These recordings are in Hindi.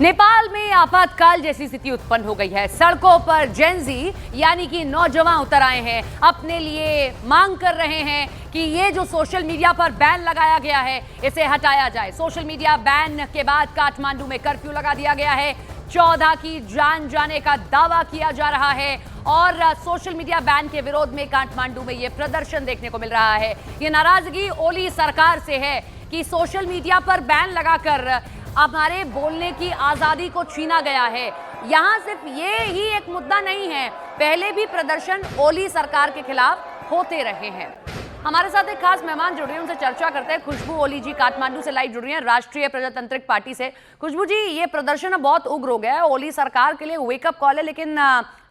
नेपाल में आपातकाल जैसी स्थिति उत्पन्न हो गई है। सड़कों पर जेनजी यानी कि नौजवान उतर आए हैं, अपने लिए मांग कर रहे हैं कि ये जो सोशल मीडिया पर बैन लगाया गया है इसे हटाया जाए। सोशल मीडिया बैन के बाद काठमांडू में कर्फ्यू लगा दिया गया है। 14 की जान जाने का दावा किया जा रहा है और सोशल मीडिया बैन के विरोध में काठमांडू में ये प्रदर्शन देखने को मिल रहा है। ये नाराजगी ओली सरकार से है कि सोशल मीडिया पर बैन लगाकर हमारे बोलने की आजादी को छीना गया है। यहाँ सिर्फ ये ही एक मुद्दा नहीं है, पहले भी प्रदर्शन ओली सरकार के खिलाफ होते रहे हैं। हमारे साथ एक खास मेहमान जुड़ रहे हैं, उनसे चर्चा करते हैं। खुशबू ओली जी काठमांडू से लाइव जुड़ रही हैं, राष्ट्रीय प्रजातांत्रिक पार्टी से। खुशबू जी, ये प्रदर्शन अब बहुत उग्र हो गया है, ओली सरकार के लिए वेकअप कॉल है, लेकिन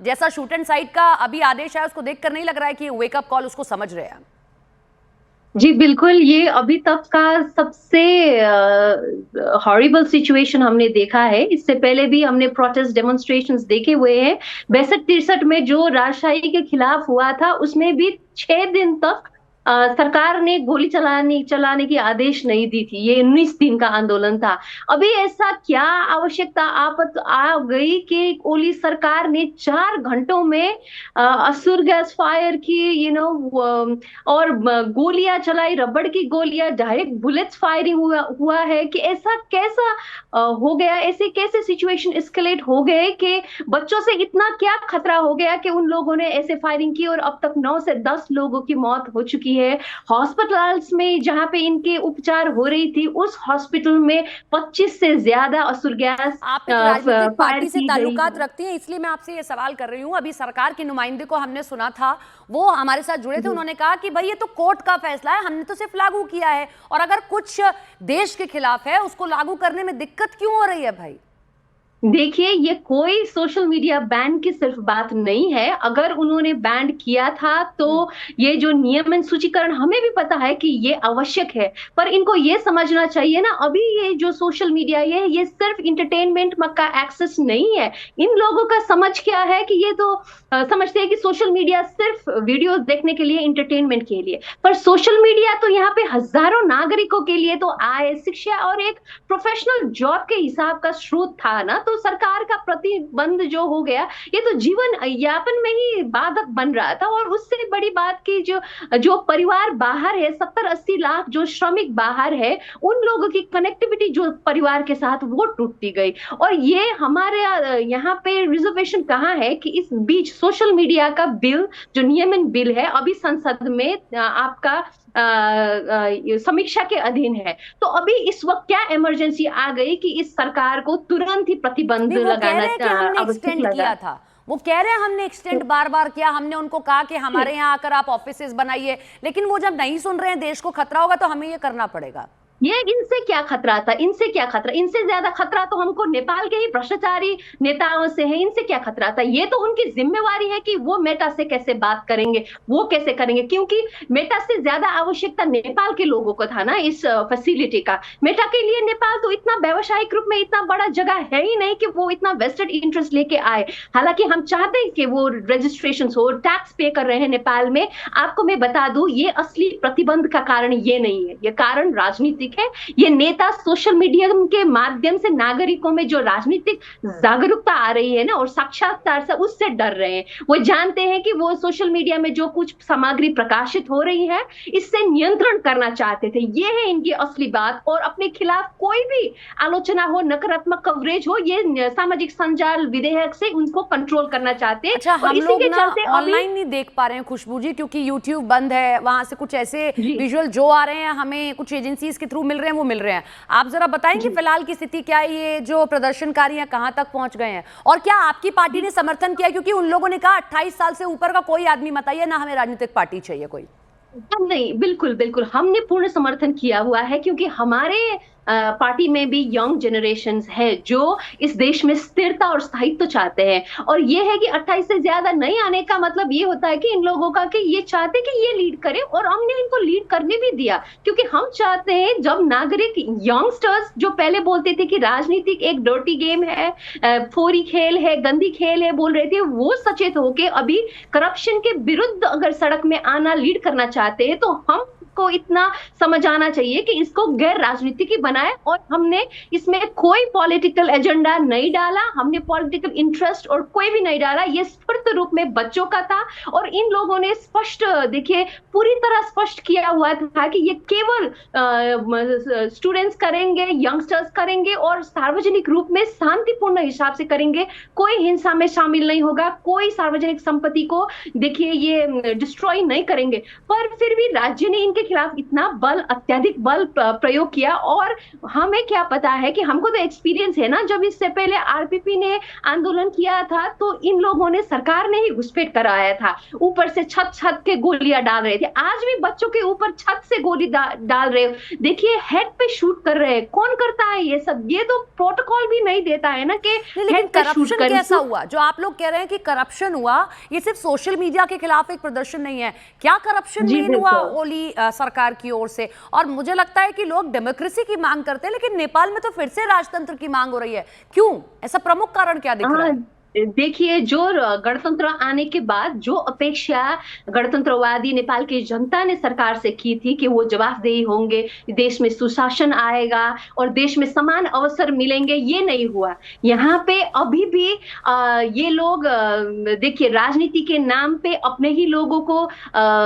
जैसा शूट एंड साइट का अभी आदेश है उसको देखकर नहीं लग रहा है कि वेकअप कॉल उसको समझ रहे हैं। जी बिल्कुल, ये अभी तक का सबसे हॉरिबल सिचुएशन हमने देखा है। इससे पहले भी हमने प्रोटेस्ट डेमोन्स्ट्रेशंस देखे हुए हैं। 62-63 में जो राजशाही के खिलाफ हुआ था उसमें भी 6 दिन तक सरकार ने गोली चलाने की आदेश नहीं दी थी। ये 19 दिन का आंदोलन था। अभी ऐसा क्या आवश्यकता आ गई कि ओली सरकार ने 4 घंटों में असुर गैस फायर की और गोलियां चलाई, रबड़ की गोलियां, डायरेक्ट बुलेट्स फायरिंग हुआ है कि ऐसा कैसा हो गया? ऐसे कैसे सिचुएशन एस्केलेट हो गए कि बच्चों से इतना क्या खतरा हो गया कि उन लोगों ने ऐसे फायरिंग की और अब तक 9 से 10 लोगों की मौत हो चुकी है। हॉस्पिटल्स में जहां पे इनके उपचार हो रही थी उस हॉस्पिटल में 25 से ज्यादा असुर गैस आप एक राजनीतिक पार्टी से ताल्लुकात रखती हैं, इसलिए मैं आपसे ये सवाल कर रही हूँ। अभी सरकार के नुमाइंदे को हमने सुना था, वो हमारे साथ जुड़े थे, उन्होंने कहा कि भाई ये तो कोर्ट का फैसला है, हमने तो सिर्फ लागू किया है, और अगर कुछ देश के खिलाफ है उसको लागू करने में दिक्कत क्यों हो रही है भाई? देखिए, ये कोई सोशल मीडिया बैन की सिर्फ बात नहीं है। अगर उन्होंने बैन किया था तो ये जो नियमन सूचीकरण हमें भी पता है कि ये आवश्यक है, पर इनको ये समझना चाहिए ना, अभी ये जो सोशल मीडिया ये सिर्फ इंटरटेनमेंट का एक्सेस नहीं है। इन लोगों का समझ क्या है कि ये तो समझते हैं कि सोशल मीडिया सिर्फ वीडियोस देखने के लिए, इंटरटेनमेंट के लिए, पर सोशल मीडिया तो यहाँ पे हजारों नागरिकों के लिए तो आय, शिक्षा और एक प्रोफेशनल जॉब के हिसाब का स्रोत था ना। तो सरकार का प्रतिबंध जो हो गया, ये तो जीवन यापन में ही बाधक बन रहा था। और उससे बड़ी बात की जो परिवार बाहर है, 70-80 लाख जो श्रमिक बाहर है, उन लोगों की कनेक्टिविटी जो परिवार के साथ वो टूटती गई। और ये हमारे यहाँ पे रिजर्वेशन कहाँ है कि इस बीच सोशल मीडिया का बिल, जो नियमन बिल है, अभी संसद में आपका समीक्षा के अधीन है। तो अभी इस वक्त क्या इमरजेंसी आ गई कि इस सरकार को तुरंत ही प्रतिबंध लगाना एक्सटेंड किया था? वो कह रहे हैं हमने एक्सटेंड बार बार किया, हमने उनको कहा कि हमारे यहाँ आकर आप ऑफिसेज बनाइए, लेकिन वो जब नहीं सुन रहे हैं, देश को खतरा होगा तो हमें ये करना पड़ेगा। ये इनसे क्या खतरा था? इनसे क्या खतरा? इनसे ज्यादा खतरा तो हमको नेपाल के ही भ्रष्टाचारी नेताओं से है। इनसे क्या खतरा था? ये तो उनकी जिम्मेवारी है कि वो मेटा से कैसे बात करेंगे, वो कैसे करेंगे, क्योंकि मेटा से ज्यादा आवश्यकता नेपाल के लोगों को था ना इस फैसिलिटी का। मेटा के लिए नेपाल तो इतना व्यवसायिक रूप में इतना बड़ा जगह है ही नहीं कि वो इतना वेस्टेड इंटरेस्ट लेके आए। हालांकि हम चाहते हैं कि वो रजिस्ट्रेशन हो, टैक्स पे कर रहे हैं नेपाल में। आपको मैं बता दूं, ये असली प्रतिबंध का कारण ये नहीं है, ये कारण राजनीतिक है। ये नेता सोशल मीडिया के माध्यम से नागरिकों में जो राजनीतिक जागरूकता आ रही है ना, और साक्षात्कार से उससे डर रहे हैं। वो जानते हैं कि वो सोशल मीडिया में जो कुछ सामग्री प्रकाशित हो रही है, इससे नियंत्रण करना चाहते थे। ये है इनकी असली बात। और अपने खिलाफ कोई भी आलोचना हो, नकारात्मक कवरेज हो, ये सामाजिक संजाल विधेयक से उनको कंट्रोल करना चाहते हैं। अच्छा, हम लोग ना ऑनलाइन नहीं देख पा रहे हैं खुशबू जी, क्योंकि यूट्यूब बंद है, वहां से कुछ ऐसे विजुअल जो आ रहे हैं हमें कुछ एजेंसीज के थ्रू मिल रहे हैं, वो मिल रहे हैं। आप जरा बताएंगे फिलहाल की स्थिति क्या है, ये जो प्रदर्शनकारी हैं कहां तक पहुंच गए हैं, और क्या आपकी पार्टी ने समर्थन किया? क्योंकि उन लोगों ने कहा 28 साल से ऊपर का कोई आदमी मत आइए, ना हमें राजनीतिक पार्टी चाहिए कोई। नहीं, बिल्कुल बिल्कुल हमने पूर्ण समर्थन किया हुआ है, क्योंकि हमारे पार्टी में भी यंग जनरेशंस है जो इस देश में स्थिरता और स्थायित्व चाहते हैं। और ये है कि 28 से ज्यादा नहीं आने का मतलब ये होता है कि इन लोगों का कि ये चाहते कि ये लीड करें, और हमने इनको लीड करने भी दिया, क्योंकि हम चाहते हैं जब नागरिक यंगस्टर्स जो पहले बोलते थे कि राजनीतिक एक डर्टी गेम है, फोरी खेल है, गंदी खेल है बोल रहे थे, वो सचेत होके अभी करप्शन के विरुद्ध अगर सड़क में आना, लीड करना चाहते हैं, तो हम को इतना समझ आना चाहिए कि इसको गैर राजनीतिक ही बनाए, और हमने इसमें कोई पॉलिटिकल एजेंडा नहीं डाला, हमने पॉलिटिकल इंटरेस्ट और कोई भी नहीं डाला। ये स्फूर्त रूप में बच्चों का था, और इन लोगों ने स्पष्ट, देखिए पूरी तरह स्पष्ट किया हुआ था कि ये केवल स्टूडेंट्स करेंगे, यंगस्टर्स करेंगे, और सार्वजनिक रूप में शांतिपूर्ण हिसाब से करेंगे, कोई हिंसा में शामिल नहीं होगा, कोई सार्वजनिक संपत्ति को देखिए ये डिस्ट्रॉय नहीं करेंगे। पर फिर भी राज्य ने इनके खिलाफ इतना बल, अत्यधिक बल प्रयोग किया, और हमें क्या पता है कि हमको तो एक्सपीरियंस है ना, जब इससे पहले आरपीपी ने आंदोलन किया था तो इन लोगों ने, सरकार ने ही घुसपैठ कराया था, ऊपर से छत छत के गोलियां डाल रहे थे। आज भी बच्चों के ऊपर छत से गोली डाल रहे हो, देखिए हेड पे शूट कर रहे हैं। कौन करता है ये सब? ये तो प्रोटोकॉल भी नहीं देता है ना कि लेकिन करप्शन कैसा हुआ? जो आप लोग कह रहे हैं कि करप्शन हुआ, ये सिर्फ सोशल मीडिया के खिलाफ एक प्रदर्शन नहीं है, क्या करप्शन मेन हुआ ओली सरकार की ओर से? और मुझे लगता है कि लोग डेमोक्रेसी की मांग करते हैं, लेकिन नेपाल में तो फिर से राजतंत्र की मांग हो रही है, क्यों? ऐसा प्रमुख कारण क्या दिख रहा है? देखिए, जो गणतंत्र आने के बाद जो अपेक्षा गणतंत्रवादी नेपाल की जनता ने सरकार से की थी कि वो जवाबदेही होंगे, देश में सुशासन आएगा और देश में समान अवसर मिलेंगे, ये नहीं हुआ। यहाँ पे अभी भी ये लोग देखिए राजनीति के नाम पे अपने ही लोगों को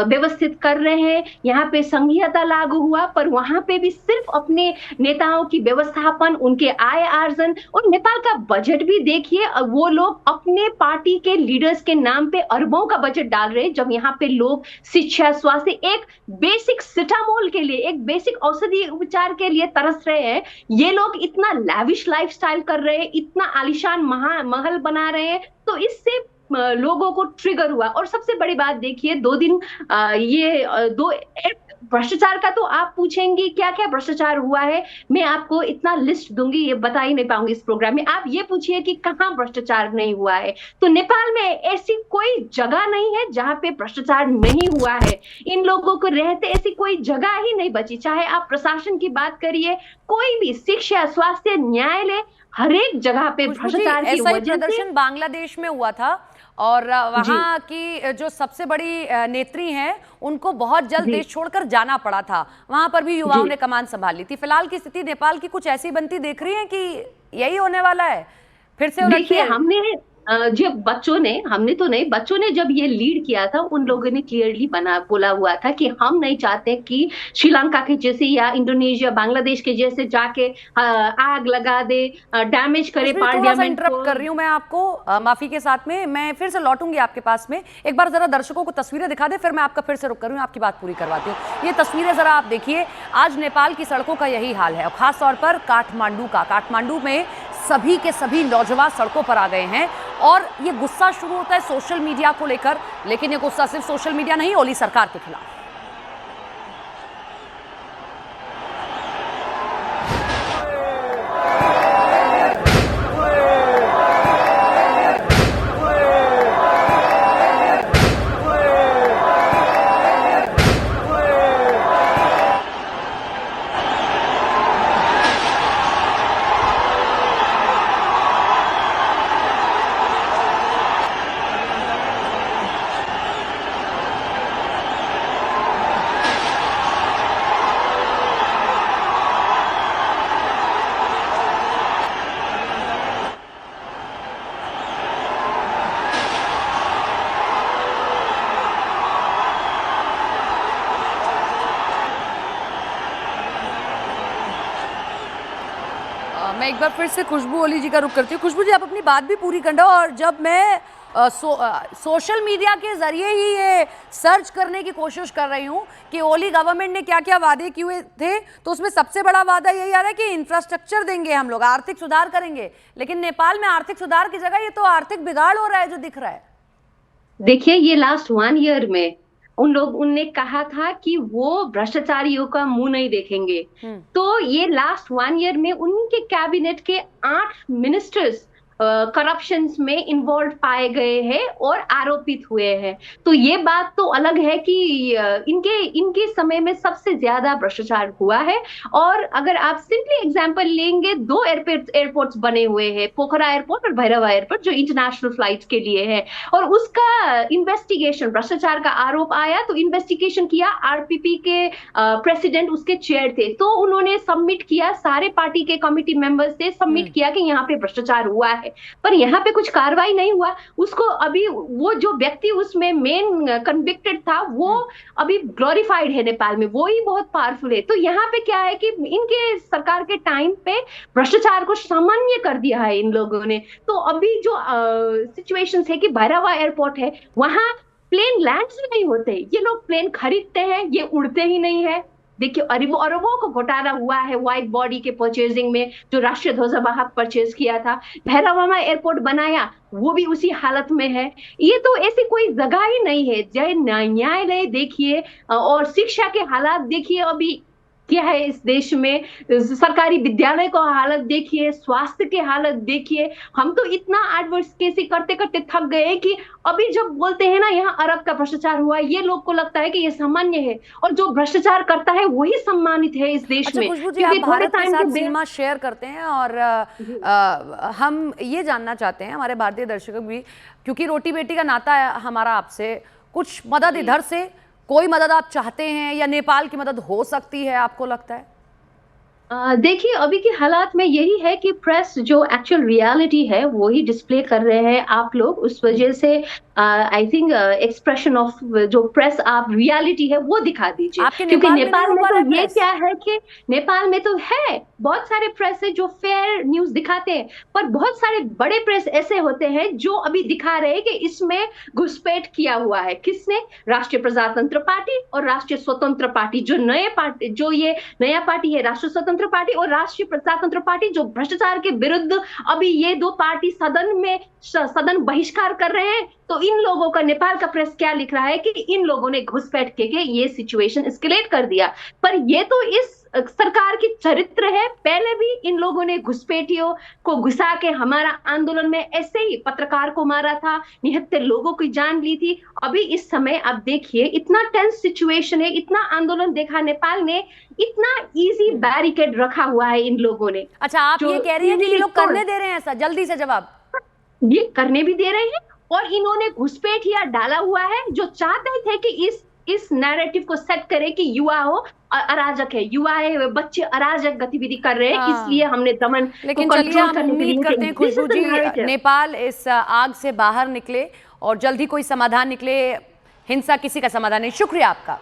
व्यवस्थित कर रहे हैं। यहाँ पे संघीयता लागू हुआ, पर वहां पे भी सिर्फ अपने नेताओं की व्यवस्थापन, उनके आय आर्जन, और नेपाल का बजट भी देखिए, वो लोग अपने पार्टी के लीडर्स के नाम पे अरबों का बजट डाल रहे हैं, जब यहाँ पे लोग शिक्षा, स्वास्थ्य, एक बेसिक सिटामोल के लिए, एक बेसिक औषधि उपचार के लिए तरस रहे हैं। ये लोग इतना लैविश लाइफस्टाइल कर रहे हैं, इतना आलीशान महल बना रहे हैं, तो इससे लोगों को ट्रिगर हुआ। और सबसे बड़ी बात देखिए, 2 दिन भ्रष्टाचार का तो आप पूछेंगे क्या क्या भ्रष्टाचार हुआ है, मैं आपको इतना लिस्ट दूंगी, ये बता ही नहीं पाऊंगी इस प्रोग्राम में। आप ये पूछिए कि कहाँ भ्रष्टाचार नहीं हुआ है, तो नेपाल में ऐसी कोई जगह नहीं है जहां पे भ्रष्टाचार नहीं हुआ है। इन लोगों को रहते ऐसी कोई जगह ही नहीं बची, चाहे आप प्रशासन की बात करिए, कोई भी, शिक्षा, स्वास्थ्य, न्यायालय, हर एक जगह पे भ्रष्टाचार की वजह से। प्रदर्शन बांग्लादेश में हुआ था, और वहाँ की जो सबसे बड़ी नेत्री हैं उनको बहुत जल्द देश छोड़कर जाना पड़ा था, वहां पर भी युवाओं ने कमान संभाल ली थी। फिलहाल की स्थिति नेपाल की कुछ ऐसी बनती देख रही है कि यही होने वाला है फिर से? देखिए, हमने जब बच्चों ने, हमने तो नहीं, बच्चों ने जब ये लीड किया था, उन लोगों ने क्लियरली बोला हुआ था कि हम नहीं चाहते कि श्रीलंका के जैसे या इंडोनेशिया, बांग्लादेश के जैसे जाके आग लगा दे, डैमेज करे पार्लियामेंट को। इंटरप्ट कर रही हूँ मैं आपको, माफी के साथ में। मैं फिर से लौटूंगी आपके पास में, एक बार जरा दर्शकों को तस्वीरें दिखा दे, फिर मैं आपका फिर से रुक कर रही हूँ, आपकी बात पूरी करवाती हूँ। ये तस्वीरें जरा आप देखिए, आज नेपाल की सड़कों का यही हाल है, और खासतौर पर काठमांडू का। काठमांडू में सभी के सभी नौजवान सड़कों पर आ गए हैं, और ये गुस्सा शुरू होता है सोशल मीडिया को लेकर, लेकिन ये गुस्सा सिर्फ सोशल मीडिया नहीं, ओली सरकार के खिलाफ। मैं एक बार फिर से खुशबू ओली जी का रुख करती हूँ। खुशबू जी, आप अपनी बात भी पूरी कर दो। और जब मैं सोशल मीडिया के जरिए ही ये सर्च करने की कोशिश कर रही हूँ कि ओली गवर्नमेंट ने क्या क्या वादे किए हुए थे, तो उसमें सबसे बड़ा वादा यही आ रहा है कि इंफ्रास्ट्रक्चर देंगे, हम लोग आर्थिक सुधार करेंगे। लेकिन नेपाल में आर्थिक सुधार की जगह ये तो आर्थिक बिगाड़ हो रहा है जो दिख रहा है। देखिए, ये लास्ट 1 ईयर में उनने कहा था कि वो भ्रष्टाचारियों का मुंह नहीं देखेंगे। तो ये लास्ट 1 ईयर में उनके कैबिनेट के 8 मिनिस्टर्स करप्शन में इन्वॉल्व पाए गए हैं और आरोपित हुए हैं। तो ये बात तो अलग है कि इनके इनके समय में सबसे ज्यादा भ्रष्टाचार हुआ है। और अगर आप सिंपली एग्जांपल लेंगे, दो एयरपोर्ट्स बने हुए हैं, पोखरा एयरपोर्ट और भैरवा एयरपोर्ट, जो इंटरनेशनल फ्लाइट्स के लिए है। और उसका इन्वेस्टिगेशन, भ्रष्टाचार का आरोप आया तो इन्वेस्टिगेशन किया, आरपीपी के प्रेसिडेंट उसके चेयर थे, तो उन्होंने सबमिट किया, सारे पार्टी के कमिटी मेंबर्स से सबमिट किया कि यहाँ पे भ्रष्टाचार हुआ है। पर यहाँ पे कुछ कार्रवाई नहीं हुआ। उसको अभी वो जो व्यक्ति उसमें मेन कन्विक्टेड था, वो अभी ग्लोरीफाइड है नेपाल में, वो ही बहुत पावरफुल है। तो यहाँ पे क्या है कि इनके सरकार के टाइम पे भ्रष्टाचार को सामान्य कर दिया है इन लोगों ने। तो अभी जो सिचुएशन है कि भैरवा एयरपोर्ट है, वहां प्लेन लैंड ही नहीं होते, ये लोग प्लेन खरीदते हैं, ये उड़ते ही नहीं है। देखिए अरबों अरबों को घोटाला हुआ है व्हाइट बॉडी के परचेजिंग में, जो राष्ट्रीय ध्वजवाहक परचेज किया था। भैरवा एयरपोर्ट बनाया, वो भी उसी हालत में है। ये तो ऐसी कोई जगह ही नहीं है। चाहे न्यायालय देखिए और शिक्षा के हालात देखिए अभी क्या है इस देश में, सरकारी विद्यालय का हालत देखिए, स्वास्थ्य के हालत देखिए। हम तो इतना एडवोकेसी करते करते थक गए कि अभी जब बोलते हैं ना यहाँ अरब का भ्रष्टाचार हुआ, ये लोग को लगता है कि ये सामान्य है, और जो भ्रष्टाचार करता है वही सम्मानित है इस देश में। खुशबू जी, आप भारत के साथ सीमा शेयर करते हैं और हम ये जानना चाहते हैं, हमारे भारतीय दर्शक भी, क्योंकि रोटी बेटी का नाता है हमारा आपसे, कुछ मदद इधर से, कोई मदद आप चाहते हैं या नेपाल की मदद हो सकती है आपको लगता है? देखिए अभी के हालात में यही है कि प्रेस जो एक्चुअल रियलिटी है वो ही डिस्प्ले कर रहे हैं आप लोग, उस वजह से आई थिंक एक्सप्रेशन ऑफ जो प्रेस आप रियलिटी है वो दिखा दीजिए। क्योंकि नेपाल में तो ये क्या है कि नेपाल में तो है बहुत सारे प्रेस है जो फेयर न्यूज दिखाते हैं, पर बहुत सारे बड़े प्रेस ऐसे होते हैं जो अभी दिखा रहे हैं कि इसमें घुसपैठ किया हुआ है। किसने? राष्ट्रीय प्रजातंत्र पार्टी और राष्ट्रीय स्वतंत्र पार्टी, जो नए पार्टी, जो ये नया पार्टी है राष्ट्रीय स्वतंत्र पार्टी और राष्ट्रीय प्रजातंत्र पार्टी, जो भ्रष्टाचार के विरुद्ध अभी ये दो पार्टी सदन बहिष्कार कर रहे हैं। तो इन लोगों का, नेपाल का प्रेस क्या लिख रहा है कि इन लोगों ने घुसपैठ के ये सिचुएशन एस्केलेट कर दिया। पर ये तो इस सरकार की चरित्र है। पहले भी इन लोगों ने घुसपैठियों को घुसा के हमारा आंदोलन में ऐसे ही पत्रकार को मारा था, निहत्थे लोगों की जान ली थी। अभी इस समय आप देखिए इतना टेंस सिचुएशन है, इतना आंदोलन देखा नेपाल ने, इतना इजी बैरिकेड रखा हुआ है इन लोगों ने। अच्छा, आप ये कह रही हैं कि ये लोग करने दे रहे हैं ऐसा? जल्दी से जवाब। ये करने भी दे रहे हैं और इन्होंने घुसपैठिया डाला हुआ है, जो चाहते थे कि इस नैरेटिव को सेट करे कि युवा हो अराजक है, युवा है, बच्चे अराजक गतिविधि कर रहे हैं, इसलिए हमने दमन लेकिन चलिए हम उम्मीद करते हैं खुशबू जी नेपाल इस आग से बाहर निकले और जल्दी कोई समाधान निकले। हिंसा किसी का समाधान नहीं। शुक्रिया आपका।